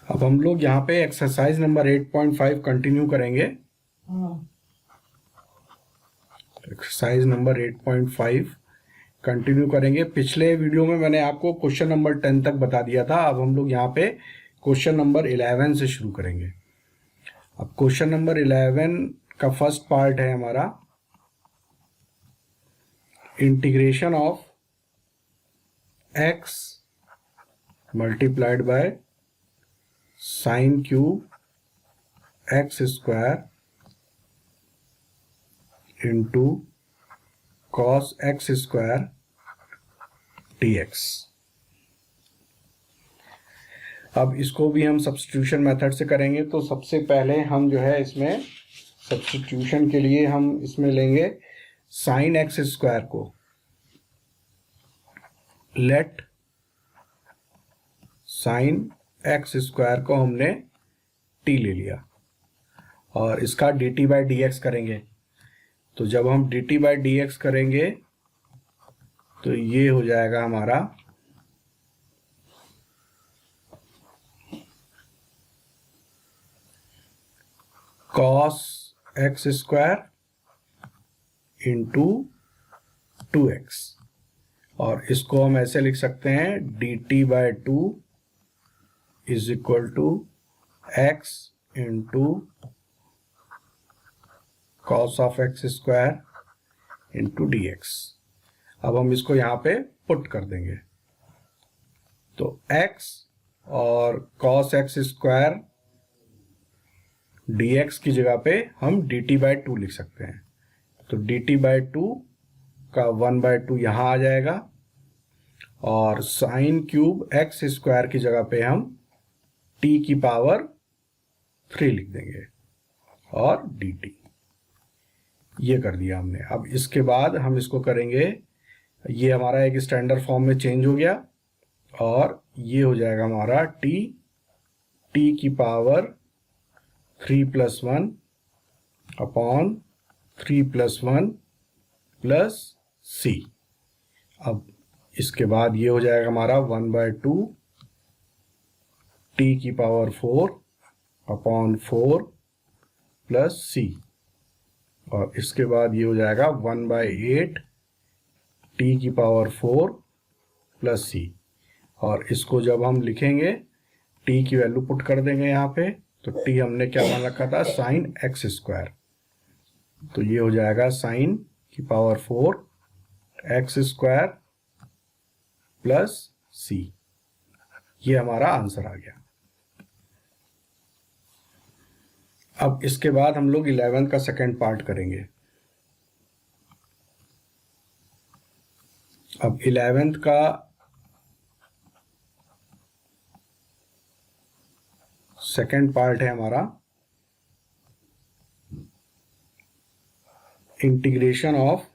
अब हम लोग यहाँ पे एक्सरसाइज नंबर 8.5 कंटिन्यू करेंगे। एक्सरसाइज नंबर 8.5 कंटिन्यू करेंगे। पिछले वीडियो में मैंने आपको क्वेश्चन नंबर 10 तक बता दिया था। अब हम लोग यहाँ पे क्वेश्चन नंबर 11 से शुरू करेंगे। अब क्वेश्चन नंबर 11 का फर्स्ट पार्ट है हमारा integration of x multiplied by sine cube x square into cos x square dx। अब इसको भी हम सब्स्टिट्यूशन मेथड से करेंगे। तो सबसे पहले हम जो है इसमें सब्स्टिट्यूशन के लिए हम इसमें लेंगे साइन एक्स स्क्वायर को। लेट साइन एक्स स्क्वायर को हमने t ले लिया और इसका dt बाई डी एक्स करेंगे। तो जब हम dt बाई डी एक्स करेंगे तो ये हो जाएगा हमारा cos x square into 2x और इसको हम ऐसे लिख सकते हैं dt by 2 is equal to x into cos of x square into d x. अब हम इसको यहाँ पे पुट कर देंगे। तो x और cos x square D x की जगह पे हम dt बाई 2 लिख सकते हैं। तो dt बाई 2 का 1/2 यहाँ आ जाएगा और साइन क्यूब एक्स स्क्वायर की जगह पे हम t की पावर 3 लिख देंगे और dt। ये कर दिया हमने। अब इसके बाद हम इसको करेंगे, ये हमारा एक स्टैंडर्ड फॉर्म में चेंज हो गया और ये हो जाएगा हमारा t की पावर 3+1 अपॉन 3+1 प्लस c। अब इसके बाद ये हो जाएगा हमारा 1/2 t की पावर 4 अपॉन 4 प्लस c और इसके बाद ये हो जाएगा 1/8 t की पावर 4 प्लस c और इसको जब हम लिखेंगे t की वैल्यू पुट कर देंगे यहाँ पे। तो t हमने क्या मान रखा था, साइन एक्स स्क्वायर। तो ये हो जाएगा साइन की power 4 x square plus c। ये हमारा आंसर आ गया। अब इसके बाद हम लोग 11 का सेकेंड पार्ट करेंगे। अब 11 का सेकेंड पार्ट है हमारा integration of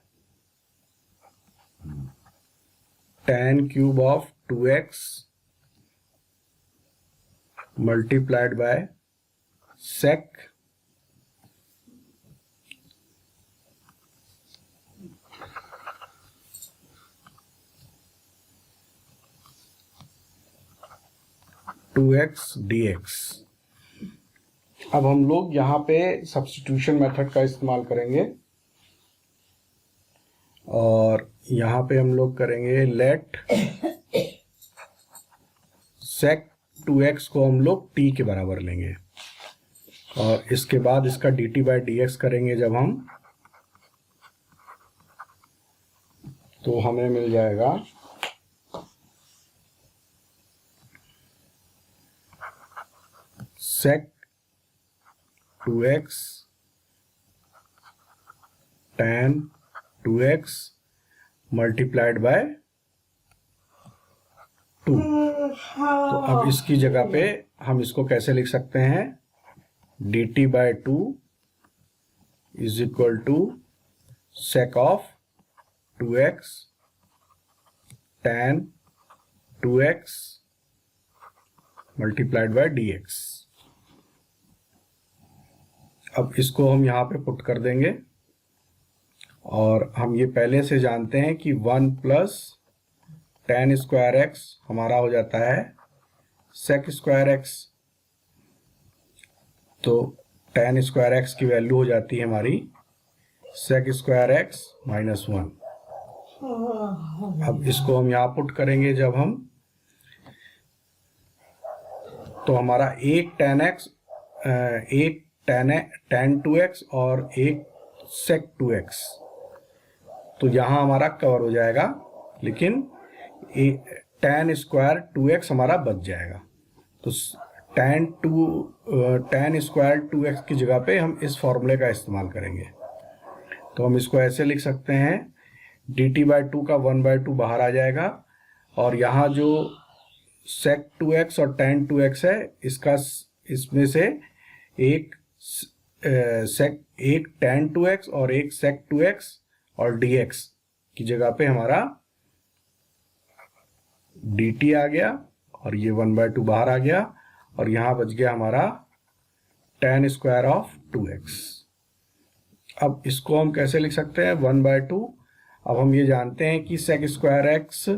tan cube of 2x multiplied by sec two x dx। अब हम लोग यहाँ पे सब्स्टिट्यूशन मेथड का इस्तेमाल करेंगे और यहाँ पे हम लोग करेंगे लेट sec 2x को हम लोग t के बराबर लेंगे और इसके बाद इसका dt बाई डी एक्स करेंगे जब हम, तो हमें मिल जाएगा sec 2x tan 2x multiplied bye 2। तो अब इसकी जगह पे हम इसको कैसे लिख सकते हैं, dt by 2 is equal to sec of 2x tan 2x multiplied by dx। अब इसको हम यहाँ पे पुट कर देंगे और हम ये पहले से जानते हैं कि 1 प्लस tan स्क्वायर एक्स हमारा हो जाता है sec स्क्वायर एक्स तो tan स्क्वायर एक्स की वैल्यू हो जाती है हमारी sec स्क्वायर एक्स माइनस 1। अब इसको हम यहाँ पुट करेंगे जब हम, तो हमारा एक tan 2x और एक sec 2x, तो यहाँ हमारा कवर हो जाएगा, लेकिन tan स्क्वायर 2x हमारा बच जाएगा। तो tan स्क्वायर 2x की जगह पे हम इस फॉर्मूले का इस्तेमाल करेंगे। तो हम इसको ऐसे लिख सकते हैं, dt/2 का 1/2 बाहर आ जाएगा, और यहाँ जो sec 2x और tan 2x है, इसमें से एक tan 2x और एक sec 2x और dx की जगह पे हमारा dt आ गया, और ये 1/2 बाहर आ गया, और यहाँ बच गया हमारा tan स्क्वायर ऑफ 2x। अब इसको हम कैसे लिख सकते हैं, 1/2। अब हम ये जानते हैं कि sec square x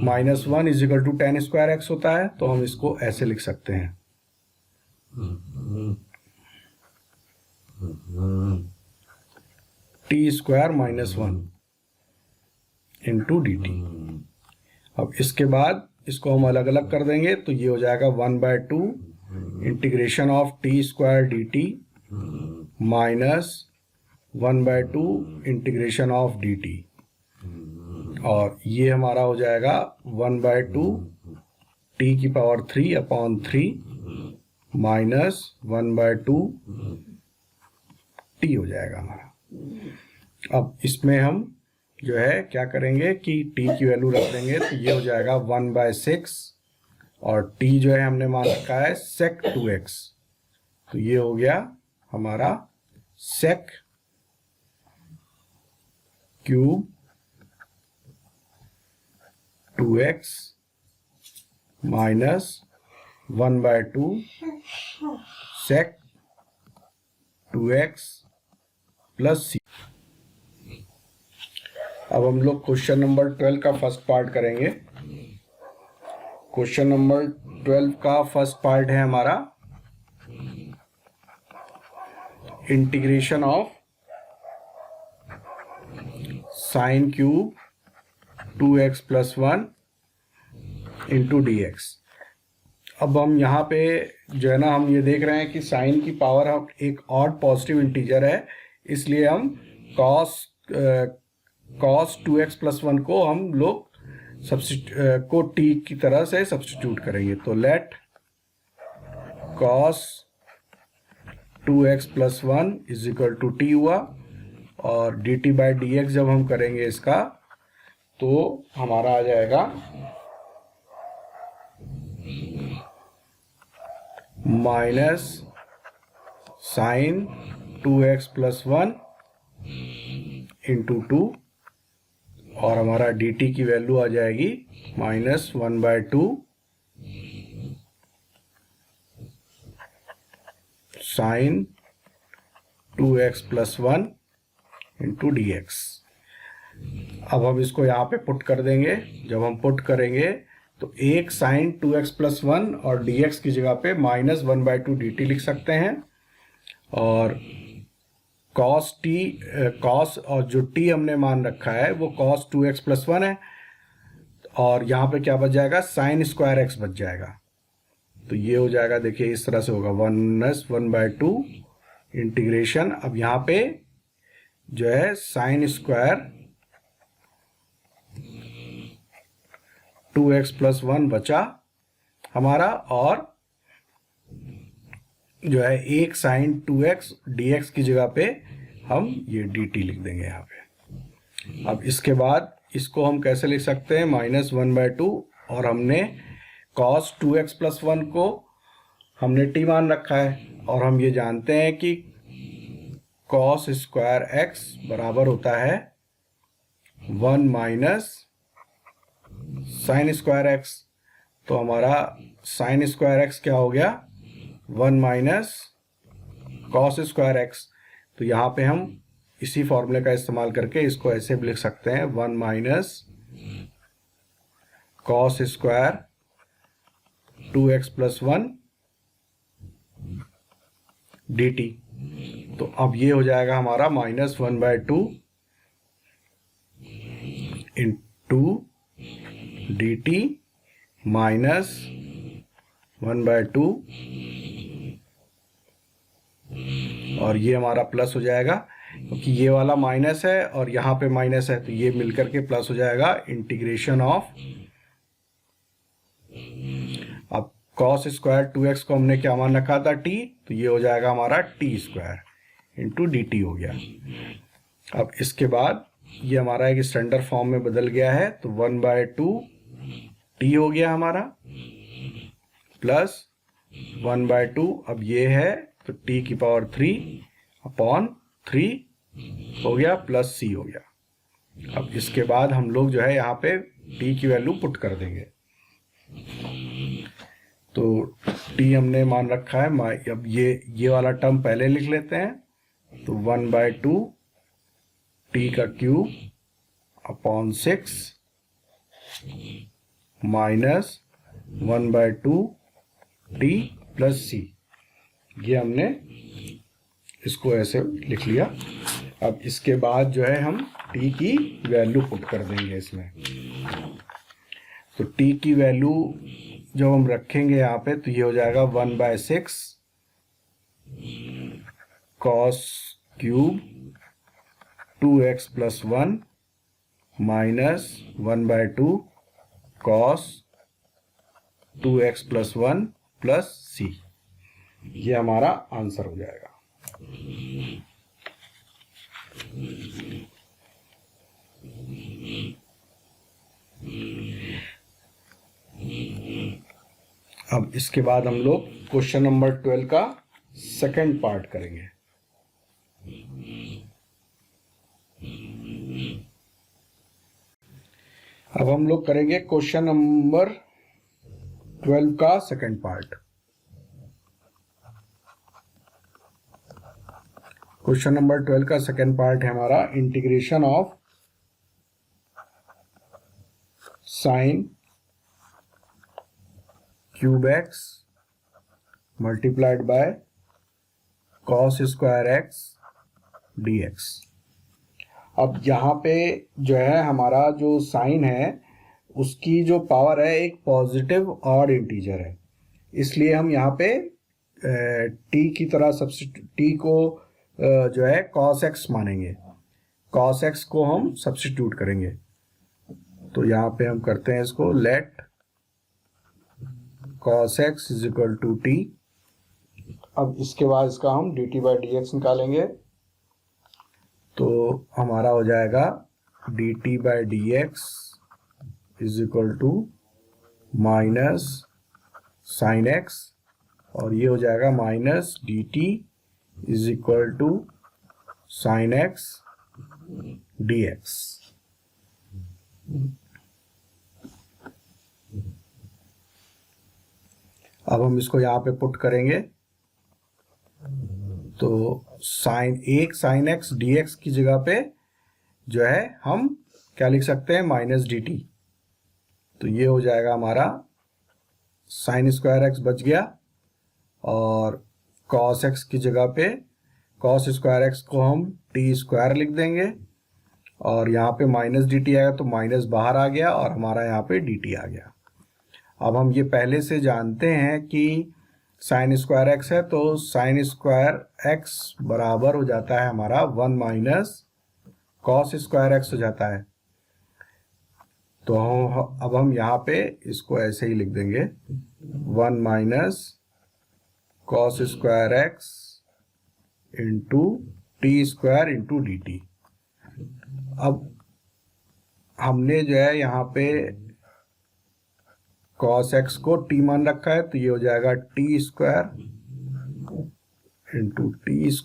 minus 1 is equal to tan square x होता है, तो हम इसको ऐसे लिख सकते हैं, t square minus 1 into dt। अब इसके बाद इसको हम अलग अलग कर देंगे, तो ये हो जाएगा 1/2 integration of t square dt minus 1/2 integration of dt, और ये हमारा हो जाएगा 1/2 t की पावर 3/3 माइनस 1/2 t हो जाएगा हमारा। अब इसमें हम जो है क्या करेंगे कि t की वैल्यू रख देंगे, तो ये हो जाएगा 1/6, और t जो है हमने मान रखा है sec 2x, तो ये हो गया हमारा sec cube 2x minus 1/2 sec 2x plus c। अब हम लोग क्वेश्चन नंबर 12 का फर्स्ट पार्ट करेंगे। क्वेश्चन नंबर 12 का फर्स्ट पार्ट है हमारा integration of sine cube 2x plus 1 into dx। अब हम यहाँ पे जो है ना, हम ये देख रहे हैं कि साइन की पावर एक ऑड पॉजिटिव इंटीजर है, इसलिए हम cos 2x प्लस 1 को हम लोग को t की तरह से सब्स्टिट्यूट करेंगे। तो let cos 2x plus 1 is equal to t हुआ, और dt/dx जब हम करेंगे इसका, तो हमारा आ जाएगा minus sign 2x plus 1 into 2, और हमारा dt की वैल्यू आ जाएगी minus 1/2 sine 2x plus 1 into dx। अब हम इसको यहाँ पे पुट कर देंगे। जब हम पुट करेंगे तो एक साइन 2x प्लस 1 और dx की जगह पे माइनस 1/2 dt लिख सकते हैं, और cos और जो t हमने मान रखा है वो cos 2x प्लस 1 है, और यहाँ पे क्या बच जाएगा, साइन स्क्वायर एक्स बच जाएगा। तो ये हो जाएगा, देखिए इस तरह से होगा 1/2 इंटीग्रेशन। अब यहाँ पे जो है साइन स्क्वायर 2x प्लस 1 बचा हमारा, और जो है एक साइन 2x dx की जगह पे हम ये dt लिख देंगे यहाँ पे। अब इसके बाद इसको हम कैसे लिख सकते हैं, माइनस 1/2, और हमने cos 2x प्लस 1 को हमने t मान रखा है, और हम ये जानते हैं कि cos स्क्वायर x बराबर होता है 1 माइनस साइन स्क्वायर एक्स। तो हमारा साइन स्क्वायर एक्स क्या हो गया, 1 माइनस कॉस स्क्वायर एक्स। तो यहाँ पे हम इसी फॉर्मूले का इस्तेमाल करके इसको ऐसे भी लिख सकते हैं, 1 minus cos square 2x plus 1 dt। तो अब ये हो जाएगा हमारा -1/2 इंटू dt -1/2, और ये हमारा प्लस हो जाएगा क्योंकि ये वाला माइनस है और यहाँ पे माइनस है, तो ये मिलकर के प्लस हो जाएगा। इंटीग्रेशन ऑफ, अब कॉस स्क्वायर 2x को हमने क्या मान रखा था t, तो ये हो जाएगा हमारा t² इंटू dt हो गया। अब इसके बाद ये हमारा एक स्टैंडर्ड फॉर्म में बदल गया है, तो 1/2 t हो गया हमारा प्लस 1/2, अब ये है तो t⁻³ हो गया प्लस c हो गया। अब इसके बाद हम लोग जो है यहाँ पे t की वैल्यू पुट कर देंगे। तो t हमने मान रखा है, अब ये वाला टर्म पहले लिख लेते हैं, तो 1/2 t³ upon 6 minus 1/2 t plus c, ये हमने इसको ऐसे लिख लिया। अब इसके बाद जो है हम t की वैल्यू पुट कर देंगे इसमें। तो t की वैल्यू जब हम रखेंगे यहाँ पे, तो ये हो जाएगा 1/6 cos³ 2x + 1 minus 1/2 cos 2x + 1 plus c, ये हमारा आंसर हो जाएगा। अब इसके बाद हम लोग क्वेश्चन नंबर 12 का सेकंड पार्ट करेंगे। अब हम लोग करेंगे क्वेश्चन नंबर 12 का सेकंड पार्ट। क्वेश्चन नंबर 12 का सेकंड पार्ट है हमारा integration of sin³ x multiplied by cos² x dx। अब यहाँ पे जो है हमारा जो साइन है उसकी जो पावर है एक पॉजिटिव ऑड इंटीजर है, इसलिए हम यहाँ पे t की तरह t को जो है cos x मानेंगे, cos x को हम सब्स्टिट्यूट करेंगे। तो यहाँ पे हम करते हैं इसको, लेट cos x = t। अब इसके बाद इसका हम dt/dx निकालेंगे, तो हमारा हो जाएगा dt/dx = माइनस साइन x, और ये हो जाएगा minus dt = sine x dx। अब हम इसको यहाँ पे पुट करेंगे, तो साइन x dx की जगह पे जो है हम क्या लिख सकते हैं, माइनस dt। तो ये हो जाएगा हमारा sin² x बच गया, और cos x की जगह पे cos² x को हम t² लिख देंगे, और यहाँ पे माइनस dt आएगा तो माइनस बाहर आ गया और हमारा यहाँ पे dt आ गया। अब हम ये पहले से जानते हैं कि sin² x है, तो sin² x बराबर हो जाता है हमारा 1 माइनस cos² x हो जाता है। तो अब हम यहाँ पे इसको ऐसे ही लिख देंगे, 1 minus cos² x into t² into dt। अब हमने जो है यहाँ पे cos x को t मान रखा है, तो ये हो जाएगा t² इंटू t²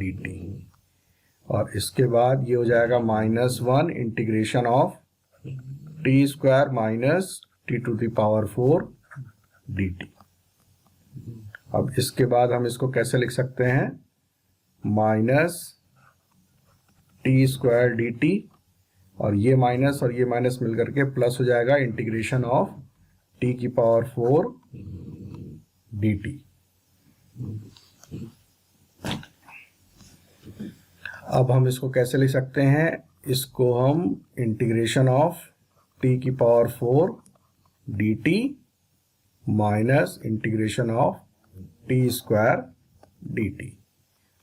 dt, और इसके बाद ये हो जाएगा -1 integration of t² minus t⁴ dt। अब इसके बाद हम इसको कैसे लिख सकते हैं, माइनस t² dt, और ये माइनस मिलकर के प्लस हो जाएगा इंटीग्रेशन ऑफ t⁴ dt। अब हम इसको कैसे लिख सकते हैं, इसको हम इंटीग्रेशन ऑफ टी की power 4 D T minus integration of T square D T,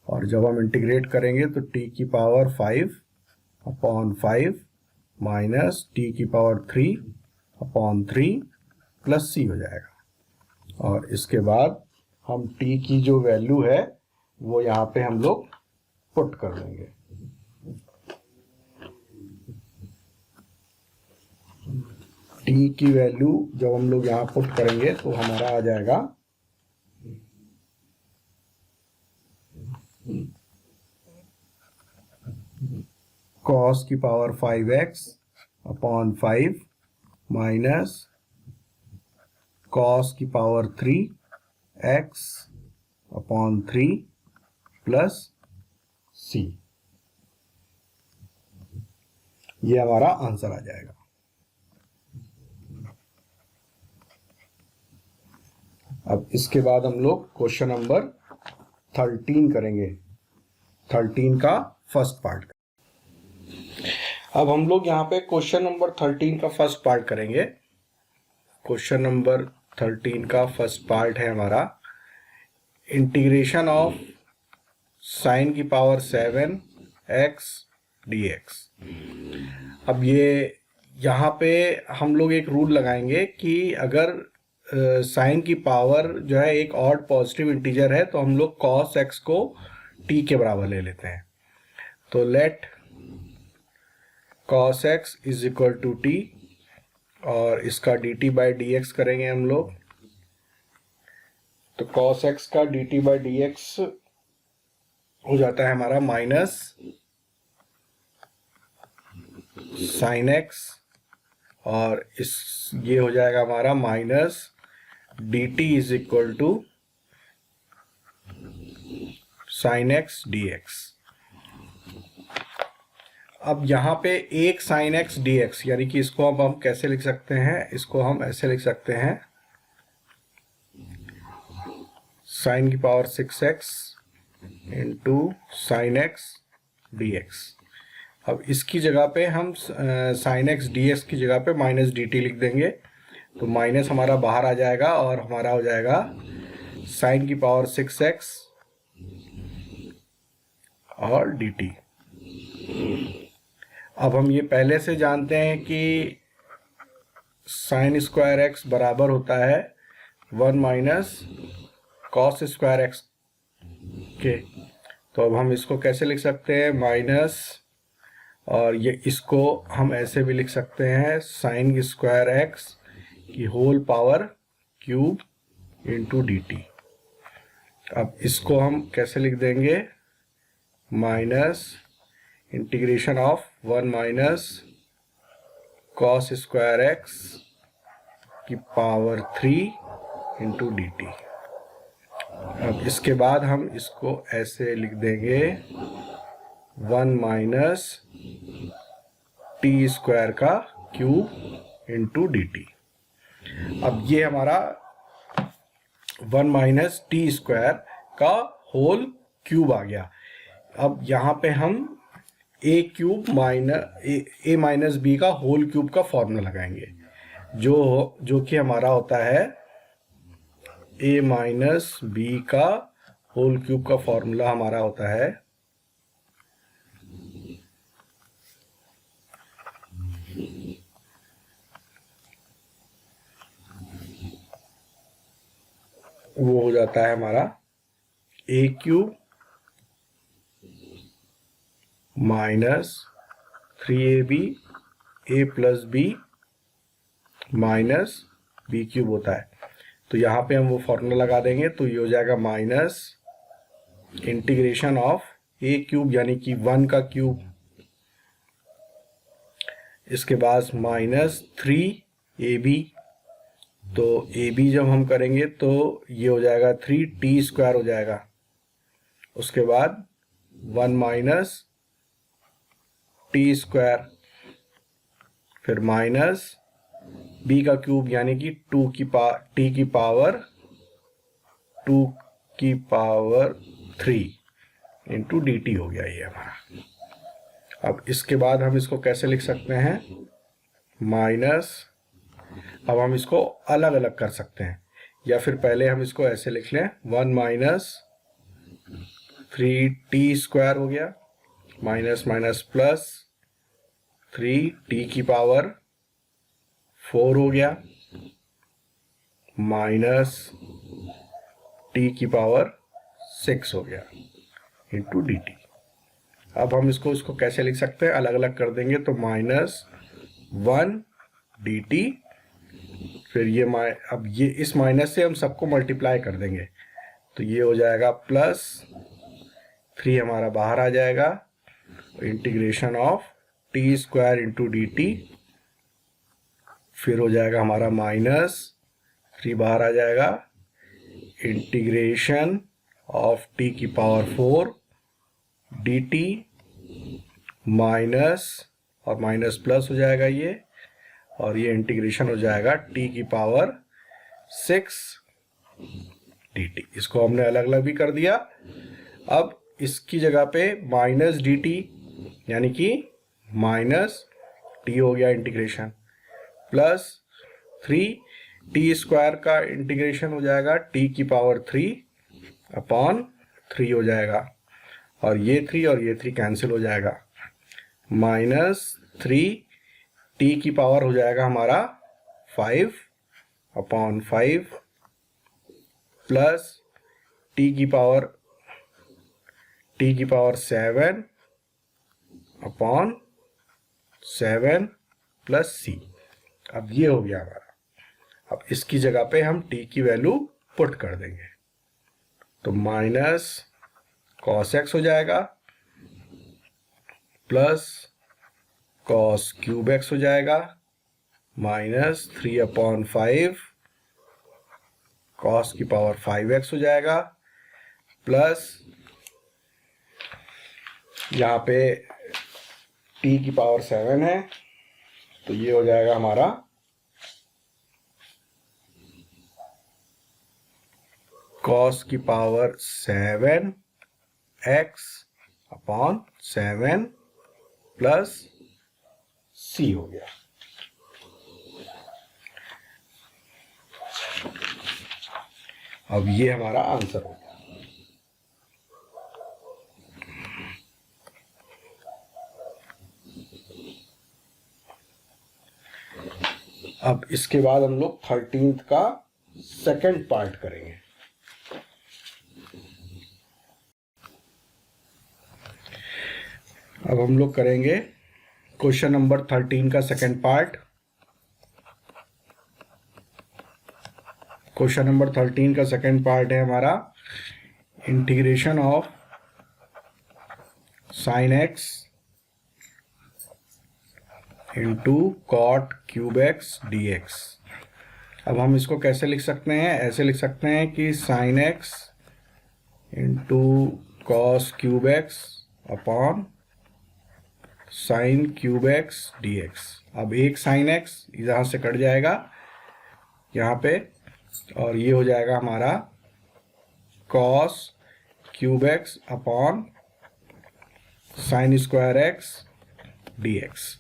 और जब हम इंटीग्रेट करेंगे तो टी की पावर 5/5 माइनस टी की पावर 3/3 प्लस सी हो जाएगा। और इसके बाद हम टी की जो वैल्यू है वो यहाँ पे हम लोग पुट कर देंगे। टी की वैल्यू जब हम लोग यहाँ पुट करेंगे तो हमारा आ जाएगा cos की पावर 5x/5 माइनस cos की पावर 3x/3 प्लस c। ये हमारा आंसर आ जाएगा। अब इसके बाद हम लोग क्वेश्चन नंबर 13 करेंगे, 13 का फर्स्ट पार्ट। अब हम लोग यहाँ पे क्वेश्चन नंबर 13 का फर्स्ट पार्ट करेंगे। क्वेश्चन नंबर 13 का फर्स्ट पार्ट है हमारा इंटीग्रेशन ऑफ साइन की पावर 7x dx। अब ये यहाँ पे हम लोग एक रूल लगाएंगे कि अगर साइन की पावर जो है एक ऑड पॉजिटिव इंटीजर है तो हम लोग cos x को t के बराबर ले लेते हैं। तो let cos x is equal to t, और इसका dt बाई dx करेंगे हम लोग। तो cos x का dt बाई dx हो जाता है हमारा माइनस साइन x, और ये हो जाएगा हमारा minus dt is equal to sine x dx। अब यहाँ पे एक साइन x dx, यानी कि इसको अब हम कैसे लिख सकते हैं, इसको हम ऐसे लिख सकते हैं साइन की power 6x into sine x dx। अब इसकी जगह पे हम साइन x dx की जगह पे माइनस dt लिख देंगे, तो माइनस हमारा बाहर आ जाएगा और हमारा हो जाएगा साइन की पावर 6x और dt। अब हम ये पहले से जानते हैं कि साइन स्क्वायर x बराबर होता है 1 माइनस कॉस स्क्वायर x के। तो अब हम इसको कैसे लिख सकते हैं, माइनस, और ये इसको हम ऐसे भी लिख सकते हैं साइन स्क्वायर x की whole power cube into dt। अब इसको हम कैसे लिख देंगे, minus integration of 1 minus cos square x की पावर 3 इंटू dt। अब इसके बाद हम इसको ऐसे लिख देंगे 1 माइनस टी स्क्वायर का क्यूब इंटू dt। अब ये हमारा 1 माइनस टी स्क्वायर का होल क्यूब आ गया। अब यहाँ पे हम A cube A minus B का होल क्यूब का फॉर्मूला लगाएंगे, जो कि हमारा होता है ए माइनस बी का होल क्यूब का फॉर्मूला हमारा होता है वो हो जाता है हमारा A cube minus 3ab a plus B minus B cube होता है। तो यहाँ पे हम वो फॉर्मूला लगा देंगे, तो ये हो जाएगा minus integration of A cube यानी कि 1 का क्यूब, इसके बाद माइनस 3ab। तो ab जब हम करेंगे तो ये हो जाएगा 3t स्क्वायर हो जाएगा। उसके बाद 1 माइनस टी स्क्वायर, फिर माइनस बी का क्यूब यानी कि टी की पावर 3 इंटू डी टी हो गया ये हमारा। अब इसके बाद हम इसको कैसे लिख सकते हैं, माइनस, अब हम इसको अलग अलग कर सकते हैं, या फिर पहले हम इसको ऐसे लिख लें, 1 माइनस 3t² हो गया, माइनस माइनस प्लस 3t की पावर 4 हो गया, माइनस t की पावर 6 हो गया इंटू डी टी। अब हम इसको कैसे लिख सकते हैं, अलग अलग कर देंगे तो -1 डी टी, फिर ये अब ये इस माइनस से हम सबको मल्टीप्लाई कर देंगे तो ये हो जाएगा +3 हमारा बाहर आ जाएगा, integration of t² into D T, फिर हो जाएगा हमारा -3 बाहर आ जाएगा, इंटीग्रेशन ऑफ t की पावर 4 डी टी, माइनस और माइनस प्लस हो जाएगा ये, और ये इंटीग्रेशन हो जाएगा t की पावर 6 डी टी। इसको हमने अलग अलग भी कर दिया। अब इसकी जगह पे माइनस डी टी, यानी कि -t हो गया इंटीग्रेशन, +3t² का इंटीग्रेशन हो जाएगा t की पावर 3/3 हो जाएगा, और ये 3 कैंसिल हो जाएगा, -3t की पावर हो जाएगा हमारा 5/5 प्लस t की पावर 7/7 प्लस c। अब ये हो गया हमारा। अब इसकी जगह पे हम t की वैल्यू पुट कर देंगे तो माइनस cos x हो जाएगा, प्लस cos³ x हो जाएगा, -3/5 cos की पावर 5x हो जाएगा, प्लस यहाँ पे t की पावर 7 है तो ये हो जाएगा हमारा cos की पावर 7x/7 प्लस c हो गया। अब ये हमारा आंसर हो गया। अब इसके बाद हम लोग 13th का सेकंड पार्ट करेंगे। अब हम लोग करेंगे क्वेश्चन नंबर 13 का सेकंड पार्ट। क्वेश्चन नंबर 13 का सेकंड पार्ट है हमारा integration of sin x into cot³ x dx। अब हम इसको कैसे लिख सकते हैं, ऐसे लिख सकते हैं कि sin x into cos³ x upon sin³ x dx। अब एक sin x यहाँ से कट जाएगा यहाँ पे, और ये हो जाएगा हमारा cos³ x upon sin² x dx।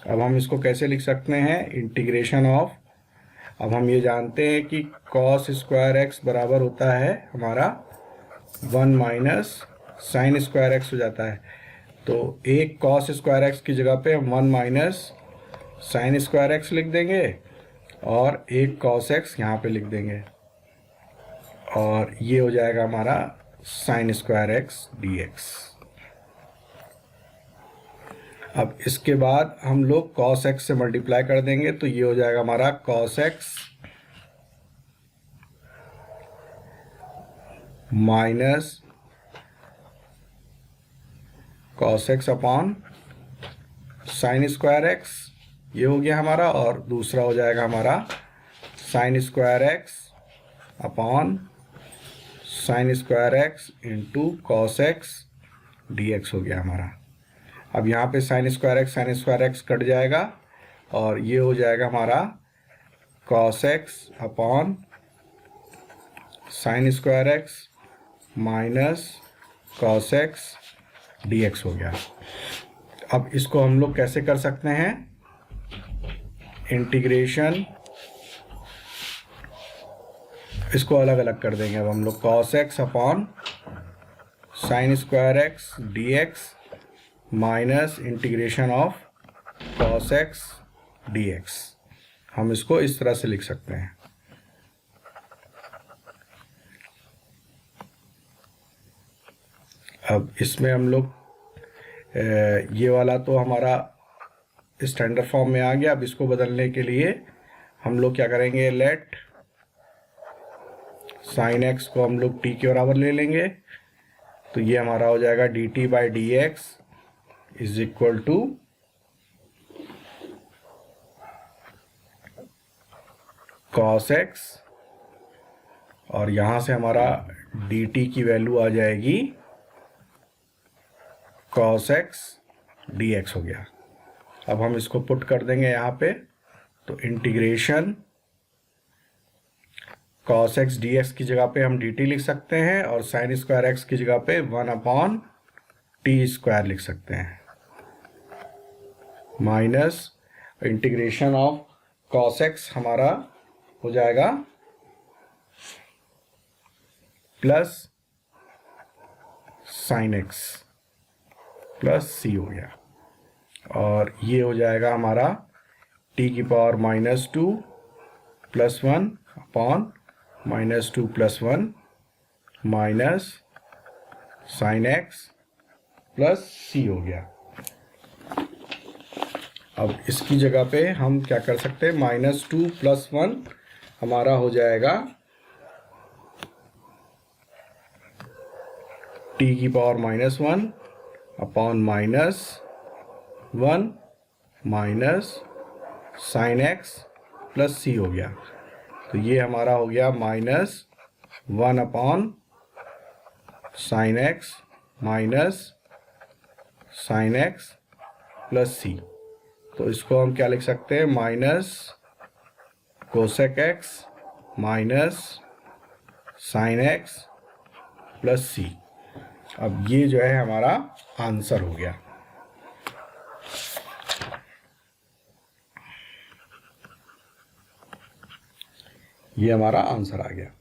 अब हम इसको कैसे लिख सकते हैं, इंटीग्रेशन ऑफ, अब हम ये जानते हैं कि cos² x बराबर होता है हमारा 1 माइनस sin² x हो जाता है, तो एक cos² x की जगह पे हम 1 माइनस sin² x लिख देंगे और एक cos x यहाँ पे लिख देंगे, और ये हो जाएगा हमारा sin² x dx। अब इसके बाद हम लोग cos x से मल्टीप्लाई कर देंगे तो ये हो जाएगा हमारा cos x minus cos x upon sin² x, ये हो गया हमारा, और दूसरा हो जाएगा हमारा sin² x upon sin² x into cos x dx हो गया हमारा। अब यहाँ पे sin² x कट जाएगा और ये हो जाएगा हमारा cos x upon sin² x minus cos x dx हो गया। अब इसको हम लोग कैसे कर सकते हैं, इंटीग्रेशन, इसको अलग अलग कर देंगे। अब हम लोग cos x upon sine square x D x minus integration of cos x dx, हम इसको इस तरह से लिख सकते हैं। अब इसमें हम लोग ये वाला तो हमारा स्टैंडर्ड फॉर्म में आ गया। अब इसको बदलने के लिए हम लोग क्या करेंगे, लेट साइन एक्स को हम लोग t के बराबर ले लेंगे, तो ये हमारा हो जाएगा dt by d x is equal to cos x, और यहाँ से हमारा dt की वैल्यू आ जाएगी cos x dx हो गया। अब हम इसको पुट कर देंगे यहाँ पे, तो इंटीग्रेशन cos x dx की जगह पे हम dt लिख सकते हैं, और साइन स्क्वायर x की जगह पे 1 अपॉन टी स्क्वायर लिख सकते हैं, minus integration of cos x हमारा हो जाएगा plus sine X plus C हो गया, और ये हो जाएगा हमारा t की power -2 plus 1 upon -2 plus 1 minus sine X plus C हो गया। अब इसकी जगह पे हम क्या कर सकते हैं, -2 प्लस 1 हमारा हो जाएगा t की power -1 upon -1 minus sine X plus C हो गया, तो ये हमारा हो गया -1 upon sine X minus sine X plus C. तो इसको हम क्या लिख सकते हैं, minus cosec X minus sine X plus C. अब ये जो है हमारा आंसर हो गया। ये हमारा आंसर आ गया।